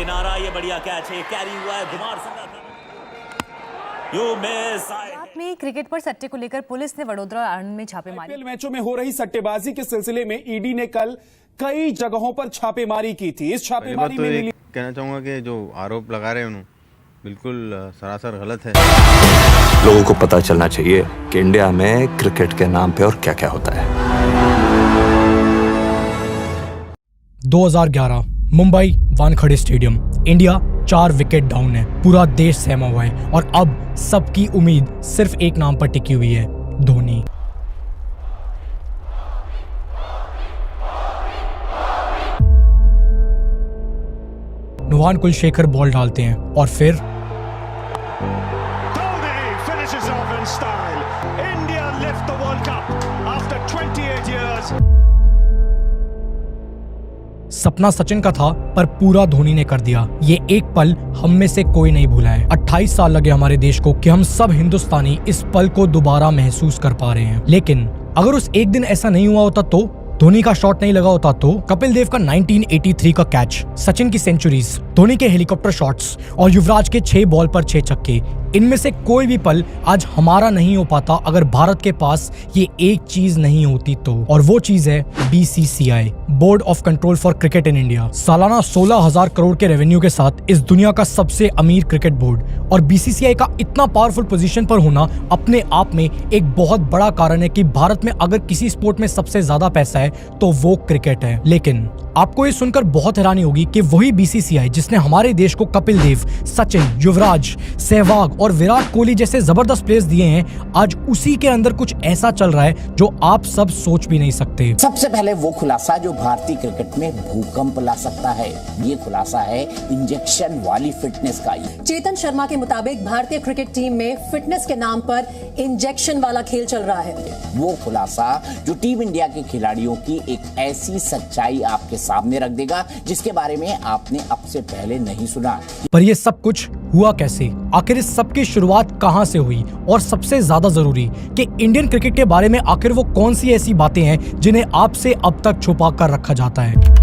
किनारा, ये बढ़िया कैच है, कैरी हुआ है, कुमार संगकारा यू मिस। में क्रिकेट पर सट्टे को लेकर पुलिस ने वडोदरा आनंद में छापेमारी। आईपीएल मैचों में हो रही सट्टेबाजी के सिलसिले में ईडी ने कल कई जगहों पर छापेमारी की थी। इस छापेमारी में मिली, कहना चाहूंगा कि जो आरोप लगा रहे हैं उन्होंने बिल्कुल सरासर गलत है। लोगों को पता चलना चाहिए कि इंडिया में क्रिकेट के नाम पे और क्या क्या होता है। 2011 Mumbai Wankhede stadium, India 4 wicket down है, पूरा देश सहमा हुआ है और अब सबकी उम्मीद सिर्फ एक नाम पर टिकी हुई है, धोनी। नुवान कुलशेखर बॉल डालते हैं और फिर सपना सचिन का था पर पूरा धोनी ने कर दिया। ये एक पल हम में से कोई नहीं भूला है। 28 साल लगे हमारे देश को कि हम सब हिंदुस्तानी इस पल को दोबारा महसूस कर पा रहे हैं। लेकिन अगर उस एक दिन ऐसा नहीं हुआ होता तो धोनी का शॉट नहीं लगा होता तो कपिल देव का 1983 का कैच, सचिन की सेंचुरीज, धोनी के हेलीकॉप्टर शॉट्स और युवराज के 6 बॉल पर 6 छक्के, इनमें से कोई भी पल आज हमारा नहीं हो पाता अगर भारत के पास ये एक चीज नहीं होती तो। और वो चीज है BCCI, board of control for cricket in India. सालाना 16,000 करोड़ के रेवेन्यू के साथ इस दुनिया का सबसे अमीर क्रिकेट बोर्ड और BCCI का इतना पावरफुल पोजीशन पर होना अपने आप में एक बहुत बड़ा कारण है कि भारत में अगर किसी स्पोर्ट में सबसे ज्यादा पैसा है तो वो क्रिकेट है। लेकिन आपको ये सुनकर बहुत हैरानी होगी कि वही BCCI जिसने हमारे देश को कपिल देव, सचिन, युवराज, सहवाग और विराट कोहली जैसे जबरदस्त प्लेयर्स दिए हैं, आज उसी के अंदर कुछ ऐसा चल रहा है जो आप सब सोच भी नहीं सकते। सबसे पहले वो खुलासा जो भारतीय क्रिकेट में भूकंप ला सकता है, ये खुलासा है इंजेक्शन वाली फिटनेस का। चेतन शर्मा के मुताबिक भारतीय क्रिकेट टीम में फिटनेस के नाम पर इंजेक्शन वाला खेल चल रहा है। वो खुलासा जो टीम इंडिया के खिलाड़ियों की एक ऐसी सच्चाई आपके सामने रख देगा जिसके बारे में आपने अब से पहले नहीं सुना। पर ये सब कुछ हुआ कैसे? आखिर इस सब की शुरुआत कहां से हुई? और सबसे ज्यादा जरूरी कि इंडियन क्रिकेट के बारे में आखिर वो कौन सी ऐसी बातें हैं जिन्हें आपसे अब तक छुपा कर रखा जाता है?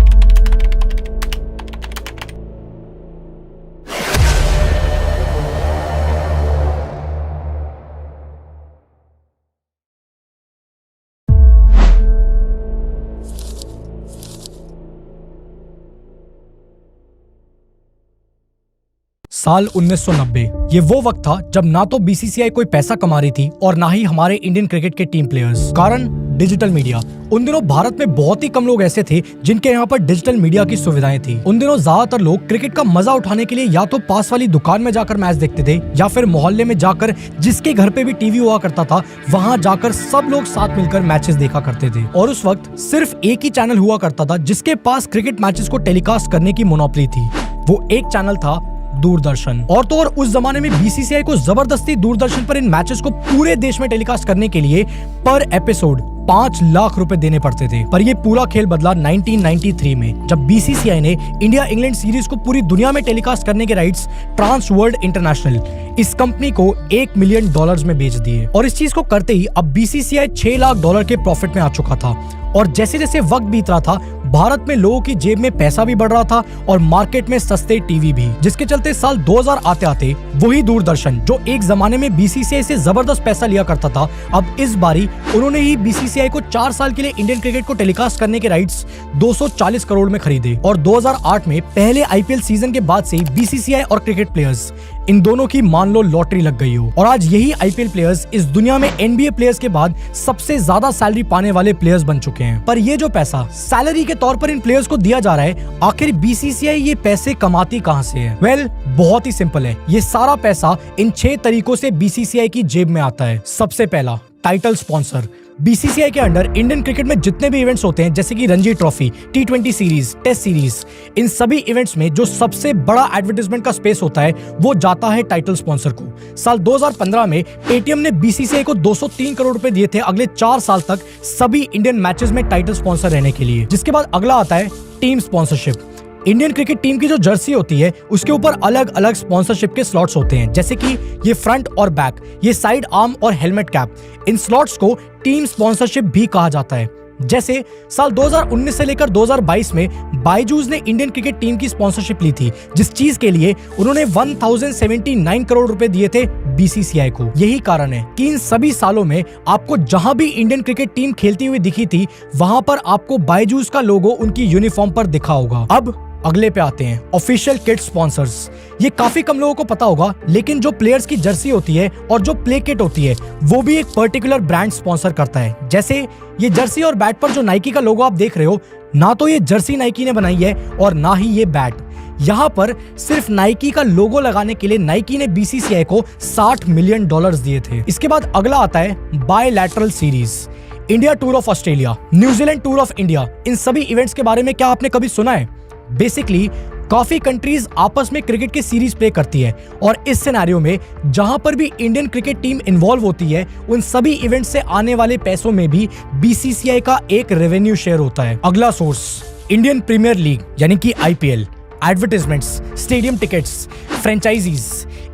साल 1990 ये वो वक्त था जब ना तो BCCI कोई पैसा कमा रही थी और ना ही हमारे इंडियन क्रिकेट के टीम प्लेयर्स। कारण डिजिटल मीडिया। उन दिनों भारत में बहुत ही कम लोग ऐसे थे जिनके यहाँ पर डिजिटल मीडिया की सुविधाएं थी। उन दिनों ज्यादातर लोग क्रिकेट का मजा उठाने के लिए या तो पास वाली दुकान में जाकर मैच देखते थे या फिर मोहल्ले में जाकर जिसके घर पे भी टीवी हुआ करता था वहां जाकर सब लोग साथ मिलकर मैचेस देखा करते थे। और उस वक्त सिर्फ एक ही चैनल हुआ करता था जिसके पास क्रिकेट मैचेस को टेलीकास्ट करने की मोनोपोली थी। वो एक चैनल था दूरदर्शन। और तो और उस जमाने में BCCI को जबरदस्ती दूरदर्शन पर इन मैचेस को पूरे देश में टेलीकास्ट करने के लिए पर एपिसोड 5 लाख रुपए देने पड़ते थे। पर ये पूरा खेल बदला 1993 में जब BCCI ने इंडिया इंग्लैंड सीरीज को पूरी दुनिया में टेलीकास्ट करने के राइट्स ट्रांस वर्ल्ड इंटरनेशनल इस कंपनी को $1 मिलियन में बेच दिए। और इस चीज को करते ही अब BCCI $6 लाख के प्रॉफिट में आ चुका था। और जैसे जैसे वक्त बीत रहा था भारत में लोगों की जेब में पैसा भी बढ़ रहा था और मार्केट में सस्ते टीवी भी, जिसके चलते साल 2000 आते आते वही दूरदर्शन जो एक जमाने में BCCI से जबरदस्त पैसा लिया करता था, अब इस बारी उन्होंने ही BCCI को 4 साल के लिए इंडियन क्रिकेट को टेलीकास्ट करने के राइट्स 240 करोड़ में खरीदे। और 2008 में पहले IPL सीजन के बाद से BCCI और क्रिकेट प्लेयर्स इन दोनों की मान लो लॉटरी लग गई हो। और आज यही IPL प्लेयर्स इस दुनिया में NBA प्लेयर्स के बाद सबसे ज्यादा सैलरी पाने वाले प्लेयर्स बन चुके हैं। पर ये जो पैसा सैलरी के तौर पर इन प्लेयर्स को दिया जा रहा है, आखिर BCCI ये पैसे कमाती कहां से है? वेल, बहुत ही सिंपल है। ये सारा पैसा इन 6 तरीकों से BCCI की जेब में आता है। सबसे पहला, टाइटल स्पॉन्सर। BCCI के अंडर इंडियन क्रिकेट में जितने भी इवेंट्स होते हैं जैसे कि Ranji trophy, T20 series, test series, इन सभी इवेंट्स में जो सबसे बड़ा एडवर्टाइजमेंट का स्पेस होता है वो जाता है टाइटल स्पॉन्सर को। साल 2015 में पेटीएम ने BCCI को 203 करोड़ रुपए दिए थे अगले 4 साल तक सभी इंडियन मैचेस में टाइटल स्पॉन्सर रहने के लिए। जिसके बाद अगला आता है team sponsorship. Indian cricket team की जो जर्सी होती है उसके ऊपर अलग अलग स्पॉन्सरशिप के स्लॉट्स होते हैं, जैसे कि ये फ्रंट और बैक, ये साइड आर्म और हेलमेट कैप। इन स्लॉट्स को टीम स्पॉन्सरशिप भी कहा जाता है। जैसे साल 2019 से लेकर 2022 में बायजूस ने इंडियन क्रिकेट टीम की स्पॉन्सरशिप ली थी, जिस चीज के लिए उन्होंने 1079 करोड़ रुपए दिए थे बीसीसीआई को। यही कारण है कि इन सभी सालों में आपको जहां भी इंडियन क्रिकेट टीम खेलती हुई दिखी थी, वहां पर आपको बायजूस का लोगो उनकी यूनिफॉर्म पर दिखा होगा। अब अगले पे आते हैं, ऑफिशियल किट स्पॉन्सर्स। ये काफी कम लोगों को पता होगा, लेकिन जो प्लेयर्स की जर्सी होती है और जो प्ले किट होती है, वो भी एक पर्टिकुलर ब्रांड स्पॉन्सर करता है। जैसे ये जर्सी और बैट पर जो नाइकी का लोगो आप देख रहे हो, ना तो ये जर्सी नाइकी ने बनाई है और ना ही ये बैट। यहाँ पर सिर्फ नाइकी का लोगो लगाने के लिए नाइकी ने बीसीसीआई को $60 मिलियन दिए थे। इसके बाद अगला आता है bilateral series. India tour of Australia, New Zealand tour of India, इन सभी इवेंट्स के बारे में क्या आपने कभी सुना है? बेसिकली काफी कंट्रीज आपस में क्रिकेट की सीरीज प्ले करती है, और इस सिनेरियो में जहां पर भी इंडियन क्रिकेट टीम इन्वॉल्व होती है, उन सभी इवेंट से आने वाले पैसों में भी बीसीसीआई का एक रेवेन्यू शेयर होता है। अगला सोर्स, इंडियन प्रीमियर लीग यानी कि IPL, advertisements, stadium tickets, franchises,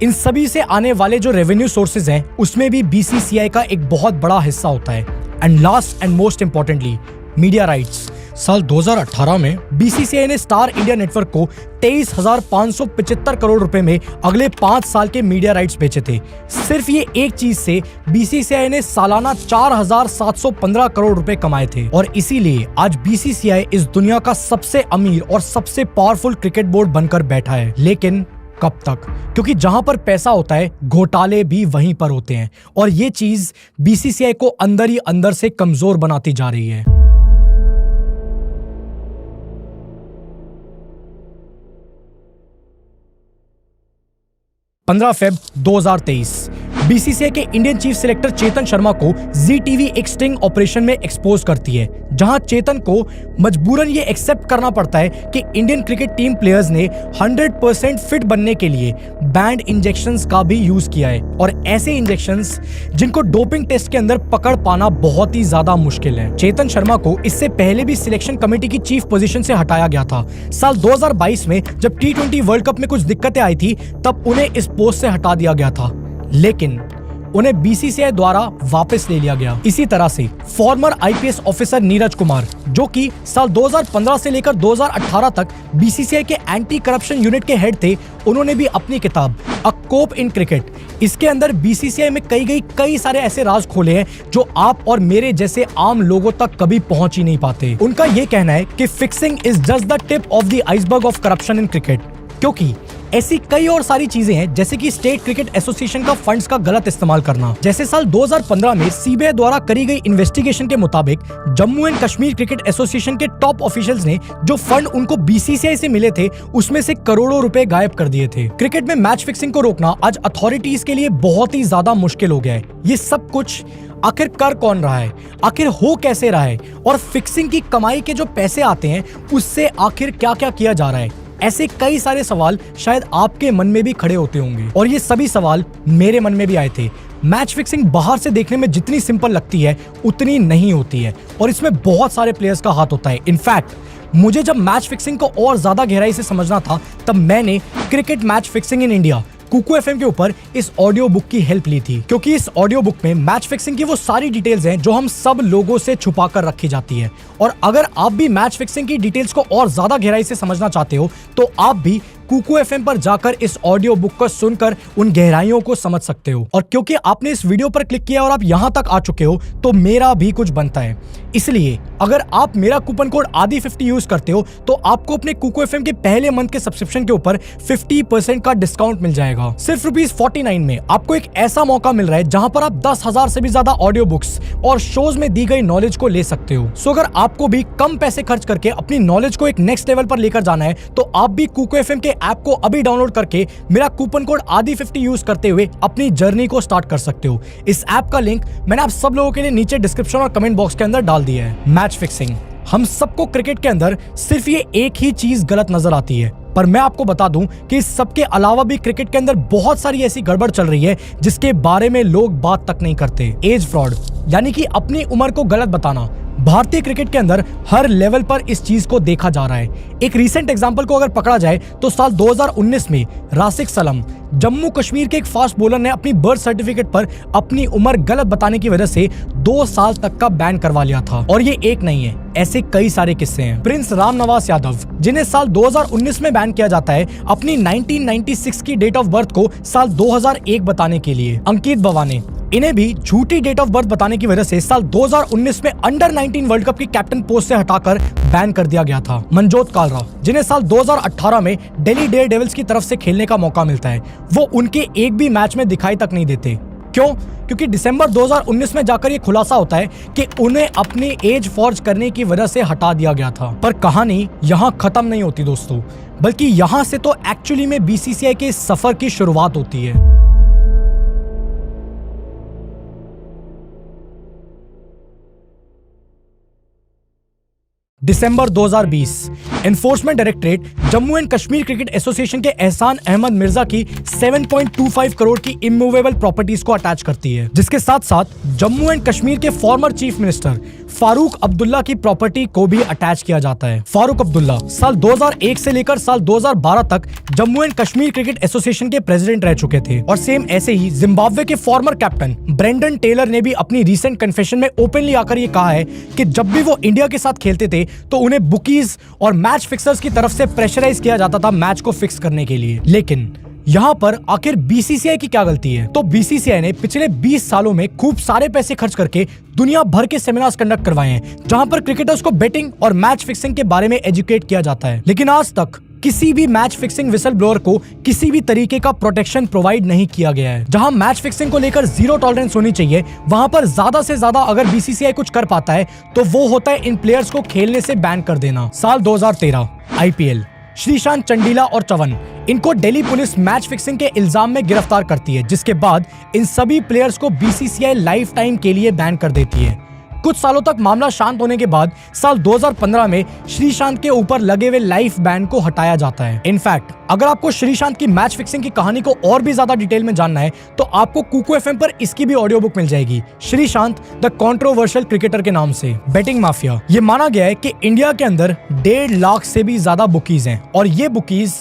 इन सभी से आने वाले जो रेवेन्यू सोर्सेज हैं, उसमें भी बीसीसीआई का एक बहुत बड़ा हिस्सा होता है। And last and most importantly, media rights. साल 2018 में बीसीसीआई ने स्टार इंडिया नेटवर्क को 23,575 करोड़ रुपए में अगले 5 साल के मीडिया राइट्स बेचे थे। सिर्फ ये एक चीज से बीसीसीआई ने सालाना 4,715 करोड़ रुपए कमाए थे, और इसीलिए आज बीसीसीआई इस दुनिया का सबसे अमीर और सबसे पावरफुल क्रिकेट बोर्ड बनकर बैठा है। लेकिन कब तक? क्योंकि जहां पर पैसा होता है, घोटाले भी वहीं पर होते हैं, और ये चीज बीसीसीआई को अंदर ही अंदर से कमजोर बनाती जा रही है। 15 फेब 2023 बीसीसीआई के Indian chief selector Chetan Sharma को जी टीवी एक स्टिंग ऑपरेशन में एक्सपोज करती है, जहां चेतन को मजबूरन ये एक्सेप्ट करना पड़ता है कि इंडियन क्रिकेट टीम प्लेयर्स ने 100% फिट बनने के लिए बैंड इंजेक्शंस का भी यूज किया है, और ऐसे इंजेक्शंस जिनको डोपिंग टेस्ट के अंदर पकड़ पाना बहुत ही ज्यादा मुश्किल है। चेतन शर्मा को इससे पहले भी सिलेक्शन कमेटी की चीफ पोजीशन से हटाया गया था। साल 2022 में जब T20 वर्ल्ड कप में कुछ दिक्कतें आई थी, तब उन्हें इस पोस्ट से हटा दिया गया था, लेकिन उन्हें बीसीसीआई द्वारा वापस ले लिया गया। इसी तरह से farmer IPS officer Neeraj Kumar, जो कि साल 2015 से लेकर 2018 तक बीसीसीआई के एंटी करप्शन यूनिट के हेड थे, उन्होंने भी अपनी किताब अ कोप इन क्रिकेट, इसके अंदर बीसीसीआई में कई सारे ऐसे राज खोले हैं जो आप और मेरे जैसे आम लोगों तक कभी पहुंच ही नहीं पाते। उनका ये कहना है कि fixing is just the tip of the iceberg of corruption in cricket, क्योंकि ऐसी कई और सारी चीजें हैं, जैसे कि स्टेट क्रिकेट एसोसिएशन का फंड्स का गलत इस्तेमाल करना। जैसे साल 2015 में सीबीआई द्वारा करी गई इन्वेस्टिगेशन के मुताबिक Jammu and Kashmir cricket association के टॉप ऑफिशियल्स ने जो फंड उनको बीसीसीआई से मिले थे, उसमें से करोड़ों रुपए गायब कर दिए थे। क्रिकेट में मैच फिक्सिंग को रोकना आज अथॉरिटीज के लिए बहुत ही ज्यादा मुश्किल हो गया है। ये सब कुछ आखिर कर कौन रहा है, आखिर हो कैसे रहा है, और फिक्सिंग की कमाई के जो पैसे आते हैं उससे आखिर क्या क्या किया जा रहा है, ऐसे कई सारे सवाल शायद आपके मन में भी खड़े होते होंगे, और ये सभी सवाल मेरे मन में भी आए थे। मैच फिक्सिंग बाहर से देखने में जितनी सिंपल लगती है, उतनी नहीं होती है, और इसमें बहुत सारे प्लेयर्स का हाथ होता है। इनफैक्ट मुझे जब मैच फिक्सिंग को और ज्यादा गहराई से समझना था, तब मैंने cricket match fixing in India Kuku FM के ऊपर इस ऑडियो बुक की हेल्प ली थी, क्योंकि इस ऑडियो बुक में मैच फिक्सिंग की वो सारी डिटेल्स हैं जो हम सब लोगों से छुपा कर रखी जाती है। और अगर आप भी मैच फिक्सिंग की डिटेल्स को और ज्यादा गहराई से समझना चाहते हो, तो आप भी कुकू एफएम पर जाकर इस ऑडियो बुक को सुनकर उन गहराइयों को समझ सकते हो। और क्योंकि आपने इस वीडियो पर क्लिक किया और आप यहां तक आ चुके हो, तो मेरा भी कुछ बनता है। इसलिए अगर आप मेरा कूपन कोड ADI50 यूज करते हो, तो आपको अपने कुकू एफएम के पहले मंथ के सब्सक्रिप्शन के ऊपर 50% का डिस्काउंट मिल जाएगा। सिर्फ ₹49 में आपको एक ऐसा मौका मिल रहा है जहां पर आप 10,000 से भी ज्यादा ऑडियो बुक्स और शोज में दी गई नॉलेज को ले सकते हो। सो अगर आपको भी कम पैसे खर्च करके अपनी नॉलेज को एक नेक्स्ट लेवल पर लेकर जाना है, तो आप भी कुकू एफएम के ऐप को अभी डाउनलोड करके मेरा कूपन कोड ADI50 यूज करते हुए अपनी जर्नी को स्टार्ट कर सकते हो। इस ऐप का लिंक मैंने आप सब लोगों के लिए नीचे डिस्क्रिप्शन और कमेंट बॉक्स के अंदर डाल दिया है। मैच फिक्सिंग, हम सबको क्रिकेट के अंदर सिर्फ ये एक ही चीज गलत नजर आती है, पर मैं आपको बता दूं कि इस सब के अलावा भी क्रिकेट के अंदर बहुत सारी ऐसी गड़बड़ चल रही है जिसके बारे में लोग बात तक नहीं करते। एज फ्रॉड, यानी कि अपनी उम्र को गलत बताना। भारतीय क्रिकेट के अंदर हर लेवल पर इस चीज को देखा जा रहा है। एक रीसेंट एग्जांपल को अगर पकड़ा जाए, तो साल 2019 में राशिक सलम, जम्मू कश्मीर के एक फास्ट बॉलर ने अपनी बर्थ सर्टिफिकेट पर अपनी उम्र गलत बताने की वजह से 2 साल तक का बैन करवा लिया था। और ये एक नहीं है, ऐसे कई सारे किस्से हैं। प्रिंस रामनवास यादव, जिन्हें साल 2019 में बैन किया जाता है अपनी 1996 की डेट ऑफ बर्थ को साल 2001 बताने के लिए। अंकित बवाने, इन्हें भी झूठी डेट ऑफ बर्थ बताने की वजह से साल 2019 में अंडर 19 वर्ल्ड कप की कैप्टन पोस्ट से हटाकर बैन कर दिया गया था। मनजोत कालरा, जिन्हें साल 2018 में दिल्ली डेयरडेविल्स की तरफ से खेलने का मौका मिलता है, वो उनके एक भी मैच में दिखाई तक नहीं देते। क्यों? क्योंकि दिसंबर 2019 में जाकर ये खुलासा होता है कि उन्हें अपनी एज फॉर्ज करने की वजह से हटा दिया गया था। पर कहानी यहाँ खत्म नहीं होती दोस्तों, बल्कि यहाँ से तो एक्चुअली में बीसीसीआई के सफर की शुरुआत होती है। दिसंबर 2020, enforcement directorate Jammu and Kashmir cricket association के एहसान अहमद मिर्जा की 7.25 करोड़ की इमूवेबल प्रॉपर्टीज को अटैच करती है, जिसके साथ साथ जम्मू एंड कश्मीर के former chief minister Farooq Abdullah की प्रॉपर्टी को भी अटैच किया जाता है। फारूक अब्दुल्ला साल 2001 से लेकर साल 2012 तक Jammu and Kashmir cricket association के प्रेसिडेंट रह चुके थे। और सेम ऐसे ही जिम्बाब्वे के फॉर्मर कैप्टन ब्रेंडन टेलर ने भी अपनी रीसेंट कन्फेशन में ओपनली आकर ये कहा है कि जब भी वो इंडिया के साथ खेलते थे तो उन्हें बुकीज और मैच फिक्सर्स की तरफ से प्रेशराइज किया जाता था मैच को फिक्स करने के लिए। लेकिन यहाँ पर आखिर बीसीसीआई की क्या गलती है? तो बीसीसीआई ने पिछले 20 सालों में खूब सारे पैसे खर्च करके दुनिया भर के सेमिनार्स कंडक्ट करवाए हैं, जहां पर क्रिकेटर्स को बेटिंग और मैच फिक्सिंग के बारे में एजुकेट किया जाता है। लेकिन आज तक किसी भी मैच फिक्सिंग विसल ब्लोअर को किसी भी तरीके का प्रोटेक्शन प्रोवाइड नहीं किया गया है। जहां मैच फिक्सिंग को लेकर जीरो टॉलरेंस होनी चाहिए, वहां पर ज्यादा से ज्यादा अगर बीसीसीआई कुछ कर पाता है तो वो होता है इन प्लेयर्स को खेलने से बैन कर देना। साल 2013 आईपीएल, श्रीशांत, चंडीला और चवन, इनको दिल्ली पुलिस मैच फिक्सिंग के इल्जाम में गिरफ्तार करती है, जिसके बाद इन सभी प्लेयर्स को बीसीसीआई लाइफ टाइम के लिए बैन कर देती है। कुछ सालों तक मामला शांत होने के बाद साल 2015 में श्रीशांत के ऊपर लगे हुए लाइफ बैन को हटाया जाता है। इनफैक्ट अगर आपको श्रीशांत की मैच फिक्सिंग की कहानी को और भी ज्यादा डिटेल में जानना है तो आपको कुकू एफएम पर इसकी भी ऑडियो बुक मिल जाएगी, श्रीशांत द कंट्रोवर्शियल क्रिकेटर के नाम से। बेटिंग माफिया, ये माना गया है कि इंडिया के अंदर 1.5 लाख से भी ज्यादा बुकीज हैं और ये बुकीज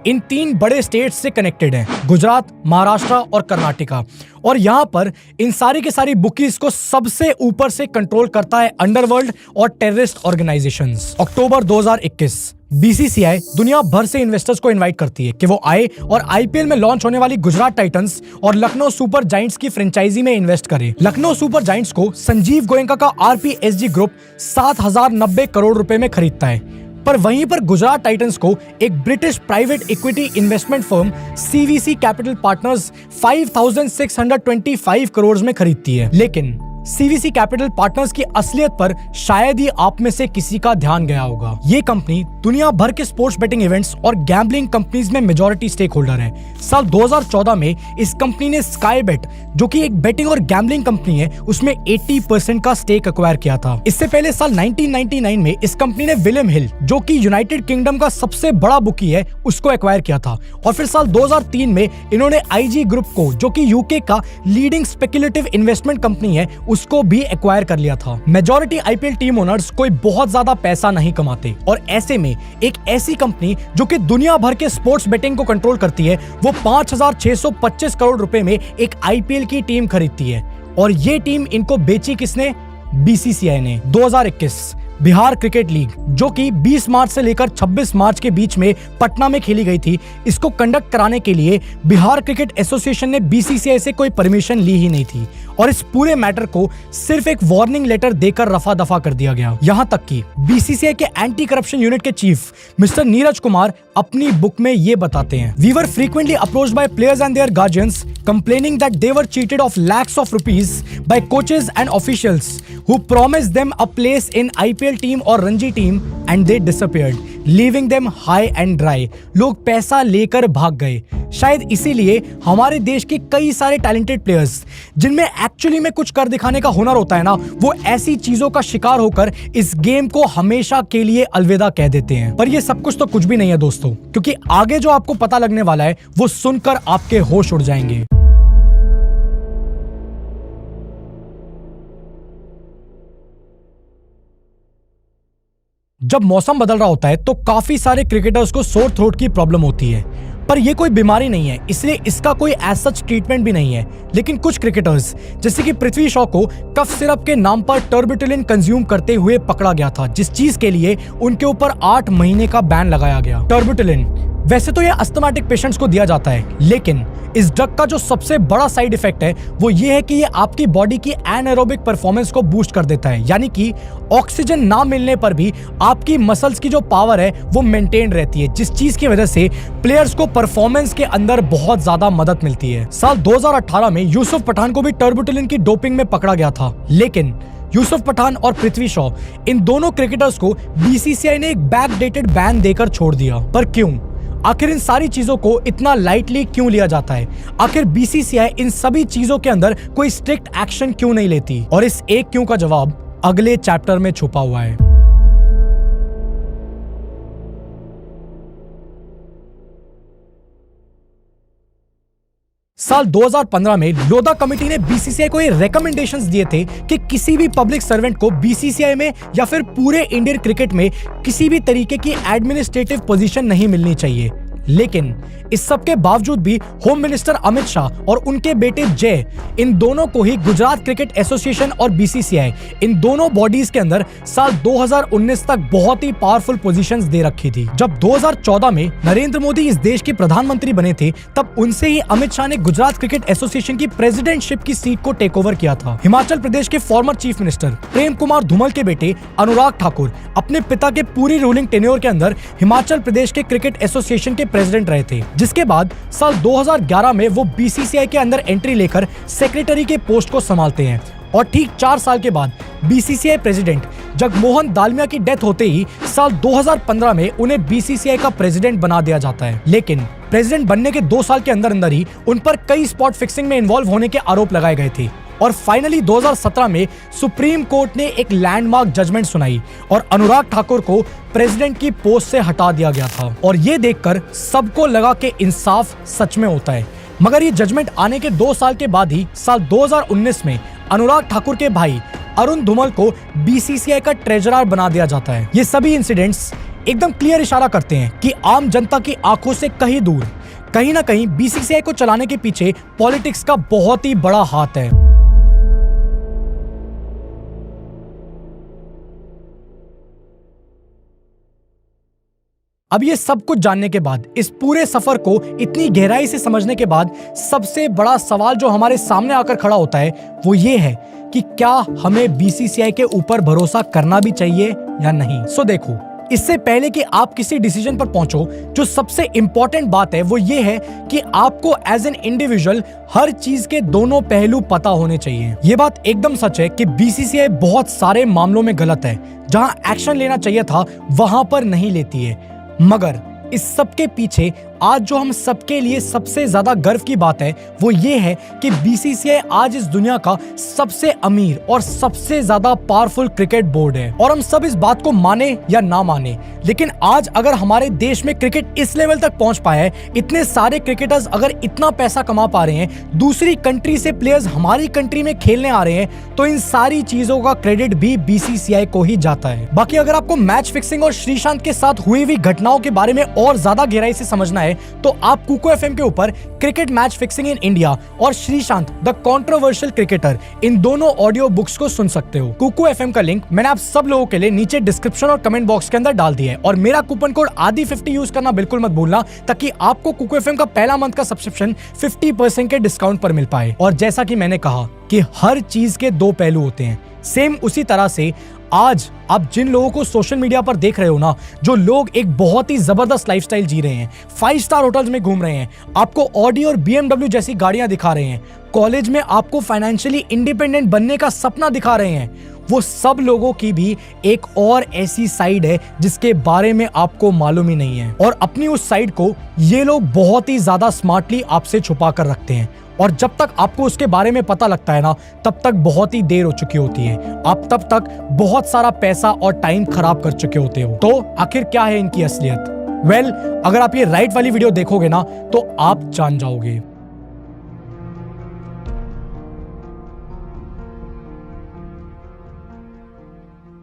इन 3 बड़े स्टेट्स से कनेक्टेड हैं, गुजरात, महाराष्ट्र और कर्नाटका। और यहाँ पर इन सारी के सारी बुकीज को सबसे ऊपर से कंट्रोल करता है अंडरवर्ल्ड और टेररिस्ट ऑर्गेनाइजेशंस। अक्टूबर 2021 बीसीसीआई दुनिया भर से इन्वेस्टर्स को इनवाइट करती है कि वो आए और आईपीएल में लॉन्च होने वाली गुजरात टाइटंस और लखनऊ सुपर जायंट्स की फ्रेंचाइजी में इन्वेस्ट करे। लखनऊ सुपर जायंट्स को संजीव गोयनका का आरपीएसजी ग्रुप 7,090 करोड़ रुपए में खरीदता है, पर वहीं पर गुजरात टाइटंस को एक British private equity investment firm CVC capital partners 5,625 crore में खरीदती है। लेकिन सीवीसी कैपिटल पार्टनर्स की असलियत पर शायद ही आप में से किसी का ध्यान गया होगा। ये कंपनी दुनिया भर के स्पोर्ट्स बेटिंग इवेंट्स और गैम्बलिंग कंपनीज में मेजॉरिटी स्टेक होल्डर है। साल 2014 में इस कंपनी ने स्काई बेट, जो कि एक बेटिंग और गैम्बलिंग कंपनी है, उसमें 80% का स्टेक एक्वायर किया था। इससे पहले साल 1999 में इस कंपनी ने विलियम हिल, जो कि यूनाइटेड किंगडम का सबसे बड़ा बुकी है, उसको एक्वायर किया था। और फिर साल 2003 में इन्होंने आईजी ग्रुप को, जो कि यूके का लीडिंग स्पेक्युलेटिव इन्वेस्टमेंट कंपनी है, उसको भी एक्वायर कर लिया था। मेजॉरिटी आईपीएल टीम ओनर्स कोई बहुत ज्यादा पैसा नहीं कमाते और ऐसे में एक ऐसी कंपनी जो कि दुनिया भर के स्पोर्ट्स बेटिंग को कंट्रोल करती है, वो 5,625 करोड़ रुपए में एक आईपीएल की टीम खरीदती है। और ये टीम इनको बेची किसने? बीसीसीआई ने। 2021 बिहार क्रिकेट लीग, जो कि 20 मार्च से लेकर 26 मार्च के बीच में पटना में खेली गई थी, इसको कंडक्ट कराने के लिए बिहार क्रिकेट एसोसिएशन ने बीसीसीआई से कोई परमिशन ली ही नहीं थी और इस पूरे मैटर को सिर्फ एक वार्निंग लेटर देकर रफा दफा कर दिया गया। यहां तक कि बीसीसीआई के एंटी करप्शन यूनिट के चीफ मिस्टर नीरज कुमार अपनी बुक में ये बताते हैं, we were frequently approached by players and their guardians complaining that they were cheated of lakhs of rupees by coaches and officials who promised them a place in IPL team or Ranji team and they disappeared, leaving them high and dry. लोग पैसा लेकर भाग गए। शायद इसीलिए हमारे देश के कई सारे टैलेंटेड प्लेयर्स, जिनमें एक्चुअली में कुछ कर दिखाने का हुनर होता है ना, वो ऐसी चीजों का शिकार होकर इस गेम को हमेशा के लिए अलविदा कह देते हैं। पर ये सब कुछ तो कुछ भी नहीं है दोस्तों, क्योंकि आगे जो आपको पता लगने वाला है वो सुनकर आपके होश उड़ जाएंगे। जब मौसम बदल रहा होता है तो काफी सारे क्रिकेटर्स को सोर थ्रोट की प्रॉब्लम होती है। पर ये कोई बीमारी नहीं है, इसलिए इसका कोई एज सच ट्रीटमेंट भी नहीं है। लेकिन कुछ क्रिकेटर्स जैसे कि पृथ्वी शॉ को कफ सिरप के नाम पर टर्बिटुलिन कंज्यूम करते हुए पकड़ा गया था, जिस चीज के लिए उनके ऊपर 8 महीने का बैन लगाया गया। टर्बिटुलिन वैसे तो ये अस्थमाटिक पेशेंट्स को दिया जाता है, लेकिन इस ड्रग का जो सबसे बड़ा साइड इफेक्ट है वो ये है कि ये आपकी बॉडी की एनाएरोबिक परफॉर्मेंस को बूस्ट कर देता है, यानी कि ऑक्सीजन ना मिलने पर भी आपकी मसल्स की जो पावर है वो मेंटेन रहती है, जिस चीज की वजह से प्लेयर्स को परफॉर्मेंस के अंदर बहुत ज्यादा मदद मिलती है। साल 2018 में यूसुफ पठान को भी टर्बिटुलिन की डोपिंग में पकड़ा गया था, लेकिन यूसुफ पठान और पृथ्वी शॉ इन दोनों क्रिकेटर्स को बीसीसीआई ने एक बैकडेटेड बैन देकर छोड़ दिया। पर क्यों? आखिर इन सारी चीजों को इतना लाइटली क्यों लिया जाता है? आखिर बीसीसीआई इन सभी चीजों के अंदर कोई स्ट्रिक्ट एक्शन क्यों नहीं लेती? और इस एक क्यों का जवाब अगले चैप्टर में छुपा हुआ है। साल 2015 में लोधा कमेटी ने बीसीसीआई को ये रिकमेंडेशंस दिए थे कि किसी भी पब्लिक सर्वेंट को बीसीसीआई में या फिर पूरे इंडियन क्रिकेट में किसी भी तरीके की एडमिनिस्ट्रेटिव पोजीशन नहीं मिलनी चाहिए। लेकिन इस सब के बावजूद भी होम मिनिस्टर अमित शाह और उनके बेटे जय, इन दोनों को ही गुजरात क्रिकेट एसोसिएशन और बीसीसीआई, इन दोनों बॉडीज के अंदर साल 2019 तक बहुत ही पावरफुल पोजीशंस दे रखी थी। जब 2014 में नरेंद्र मोदी इस देश के प्रधानमंत्री बने थे, तब उनसे ही अमित शाह ने गुजरात क्रिकेट एसोसिएशन की प्रेसिडेंटशिप की सीट को टेक ओवर किया था। हिमाचल प्रदेश के former chief minister Prem Kumar Dhumal के बेटे अनुराग ठाकुर अपने पिता के पूरी रूलिंग टेन्योर के अंदर हिमाचल प्रदेश के क्रिकेट एसोसिएशन के प्रेसिडेंट रहे थे, जिसके बाद साल 2011 में वो बीसीसीआई के अंदर एंट्री लेकर सेक्रेटरी के पोस्ट को संभालते हैं। और ठीक 4 साल के बाद बीसीसीआई प्रेसिडेंट जगमोहन दालमिया की डेथ होते ही साल 2015 में उन्हें बीसीसीआई का प्रेसिडेंट बना दिया जाता है। लेकिन प्रेसिडेंट बनने के 2 साल के अंदर अंदर ही उन पर कई स्पॉट फिक्सिंग में इन्वॉल्व होने के आरोप लगाए गए थे। और फाइनली 2017 में सुप्रीम कोर्ट ने एक लैंडमार्क जजमेंट सुनाई और अनुराग ठाकुर को प्रेसिडेंट की पोस्ट से हटा दिया गया था। और ये देखकर सबको लगा कि इंसाफ सच में होता है। मगर ये जजमेंट आने के 2 साल के बाद ही साल 2019 में अनुराग ठाकुर के भाई अरुण धूमल को बीसीसीआई का ट्रेजरर बना दिया जाता है। ये सभी इंसिडेंट्स एकदम क्लियर इशारा करते हैं कि आम जनता की आंखों से कहीं दूर, कहीं ना कहीं बीसीसीआई को चलाने के पीछे पॉलिटिक्स का बहुत ही बड़ा हाथ है। अब ये सब कुछ जानने के बाद, इस पूरे सफर को इतनी गहराई से समझने के बाद, सबसे बड़ा सवाल जो हमारे सामने आकर खड़ा होता है वो ये है कि क्या हमें बीसीसीआई के ऊपर भरोसा करना भी चाहिए या नहीं। सो देखो, इससे पहले कि आप किसी डिसीजन पर पहुंचो, जो सबसे इंपॉर्टेंट बात है वो ये है कि आपको एज एन इंडिविजुअल हर चीज के दोनों पहलू पता होने चाहिए। ये बात एकदम सच है कि बीसीसीआई बहुत सारे मामलों में गलत है, जहां एक्शन लेना चाहिए था वहां पर नहीं लेती है। मगर इस सब के पीछे आज जो हम सबके लिए सबसे ज्यादा गर्व की बात है वो ये है कि बीसीसीआई आज इस दुनिया का सबसे अमीर और सबसे ज्यादा पावरफुल क्रिकेट बोर्ड है। और हम सब इस बात को माने या ना माने, लेकिन आज अगर हमारे देश में क्रिकेट इस लेवल तक पहुंच पाया है, इतने सारे क्रिकेटर्स अगर इतना पैसा कमा पा रहे हैं, दूसरी कंट्री से प्लेयर्स हमारी कंट्री में खेलने आ रहे हैं, तो इन सारी चीजों का क्रेडिट भी बीसीसीआई को ही जाता है। बाकी अगर आपको मैच फिक्सिंग और श्रीशांत के साथ हुई हुई घटनाओं के बारे में और ज्यादा गहराई से समझना है, तो आप कुको एफएम के ऊपर cricket match fixing in India और श्रीशांत द कंट्रोवर्शियल क्रिकेटर, इन दोनों ऑडियो बुक्स को सुन सकते हो। कुको एफएम का लिंक मैंने आप सब लोगों के लिए नीचे डिस्क्रिप्शन और कमेंट बॉक्स के अंदर डाल दिया है। और मेरा कूपन कोड आदि50 यूज करना बिल्कुल मत भूलना, ताकि आपको कुको एफएम का पहला मंथ का सब्सक्रिप्शन 50% के डिस्काउंट पर मिल पाए। और जैसा कि मैंने कहा कि हर चीज के 2 पहलू होते हैं, सेम उसी तरह से आज आप जिन लोगों को सोशल मीडिया पर देख रहे हो ना, जो लोग एक बहुत ही जबरदस्त लाइफस्टाइल जी रहे हैं, 5 स्टार होटल्स में घूम रहे हैं, आपको ऑडी और BMW जैसी गाड़ियां दिखा रहे हैं, कॉलेज में आपको फाइनेंशियली इंडिपेंडेंट बनने का सपना दिखा रहे हैं, वो सब लोगों की भी एक और ऐसी साइड है जिसके बारे में आपको मालूम ही नहीं है। और अपनी उस साइड को ये लोग बहुत ही ज्यादा स्मार्टली आपसे छुपा कर रखते हैं। और जब तक आपको उसके बारे में पता लगता है ना, तब तक बहुत ही देर हो चुकी होती है। आप तब तक बहुत सारा पैसा और टाइम खराब कर चुके होते हो। तो आखिर क्या है इनकी असलियत? वेल, अगर आप ये राइट वाली वीडियो देखोगे ना, तो आप जान जाओगे।